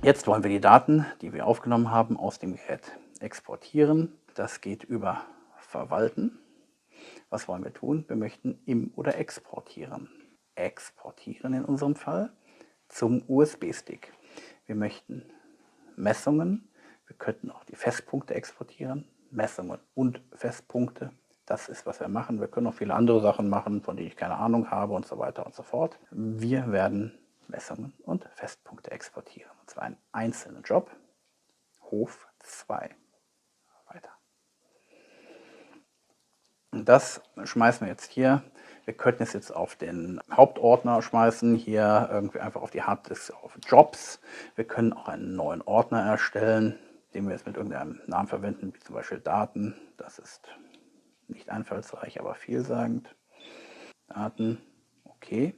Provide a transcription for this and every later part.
Jetzt wollen wir die Daten, die wir aufgenommen haben, aus dem Gerät exportieren. Das geht über Verwalten. Was wollen wir tun? Wir möchten oder exportieren. Exportieren in unserem Fall zum USB-Stick. Wir möchten Messungen. Wir könnten auch die Festpunkte exportieren. Messungen und Festpunkte. Das ist, was wir machen. Wir können auch viele andere Sachen machen, von denen ich keine Ahnung habe und so weiter und so fort. Wir werden Messungen und Festpunkte exportieren. Und zwar einen einzelnen Job. Hof 2. Weiter. Und das schmeißen wir jetzt hier. Wir könnten es jetzt auf den Hauptordner schmeißen, hier irgendwie einfach auf die Harddisk auf Jobs. Wir können auch einen neuen Ordner erstellen, den wir jetzt mit irgendeinem Namen verwenden, wie zum Beispiel Daten. Das ist nicht einfallsreich, aber vielsagend. Daten, okay.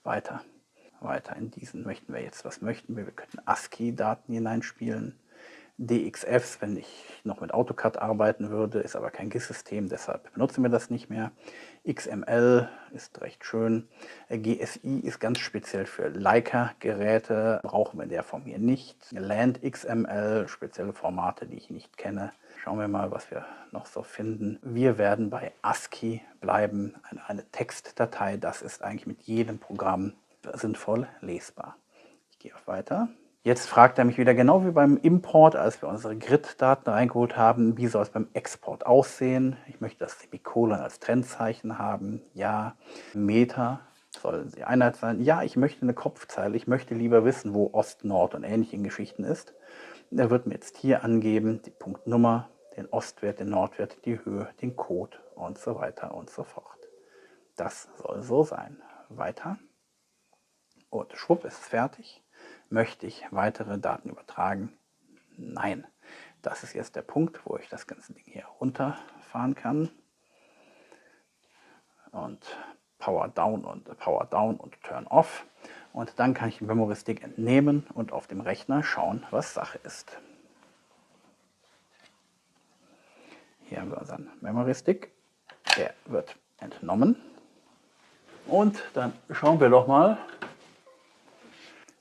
Weiter. Weiter in diesen möchten wir jetzt, was möchten wir? Wir könnten ASCII-Daten hineinspielen. DXFs, wenn ich noch mit AutoCAD arbeiten würde, ist aber kein GIS-System, deshalb benutzen wir das nicht mehr. XML ist recht schön. GSI ist ganz speziell für Leica-Geräte, brauchen wir in der Form hier nicht. Land XML, spezielle Formate, die ich nicht kenne. Schauen wir mal, was wir noch so finden. Wir werden bei ASCII bleiben, eine Textdatei. Das ist eigentlich mit jedem Programm sinnvoll lesbar. Ich gehe auf Weiter. Jetzt fragt er mich wieder, genau wie beim Import, als wir unsere Grid-Daten reingeholt haben, wie soll es beim Export aussehen? Ich möchte das Semikolon als Trennzeichen haben. Ja. Meter soll die Einheit sein. Ja, ich möchte eine Kopfzeile. Ich möchte lieber wissen, wo Ost, Nord und ähnliche Geschichten ist. Er wird mir jetzt hier angeben, die Punktnummer, den Ostwert, den Nordwert, die Höhe, den Code und so weiter und so fort. Das soll so sein. Weiter. Und schwupp, ist es fertig. Möchte ich weitere Daten übertragen? Nein. Das ist jetzt der Punkt, wo ich das ganze Ding hier runterfahren kann. Und Power Down und Turn Off. Und dann kann ich den Memory Stick entnehmen und auf dem Rechner schauen, was Sache ist. Hier haben wir unseren Memory Stick. Der wird entnommen. Und dann schauen wir doch mal,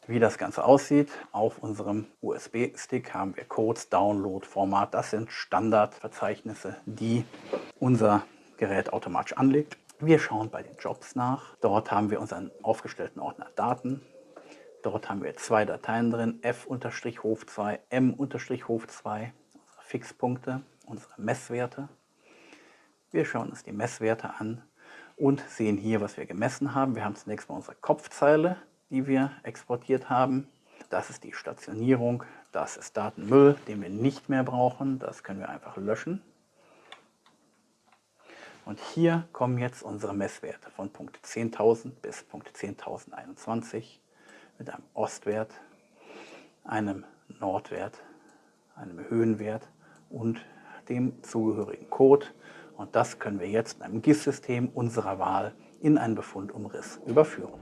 wie das Ganze aussieht. Auf unserem USB-Stick haben wir Codes, Download, Format. Das sind Standardverzeichnisse, die unser Gerät automatisch anlegt. Wir schauen bei den Jobs nach. Dort haben wir unseren aufgestellten Ordner Daten. Dort haben wir zwei Dateien drin, f-hof2, m-hof2, unsere Fixpunkte, unsere Messwerte. Wir schauen uns die Messwerte an und sehen hier, was wir gemessen haben. Wir haben zunächst mal unsere Kopfzeile, die wir exportiert haben. Das ist die Stationierung, das ist Datenmüll, den wir nicht mehr brauchen. Das können wir einfach löschen. Und hier kommen jetzt unsere Messwerte von Punkt 10.000 bis Punkt 10.021 mit einem Ostwert, einem Nordwert, einem Höhenwert und dem zugehörigen Code. Und das können wir jetzt in einem GIS-System unserer Wahl in einen Befundumriss überführen.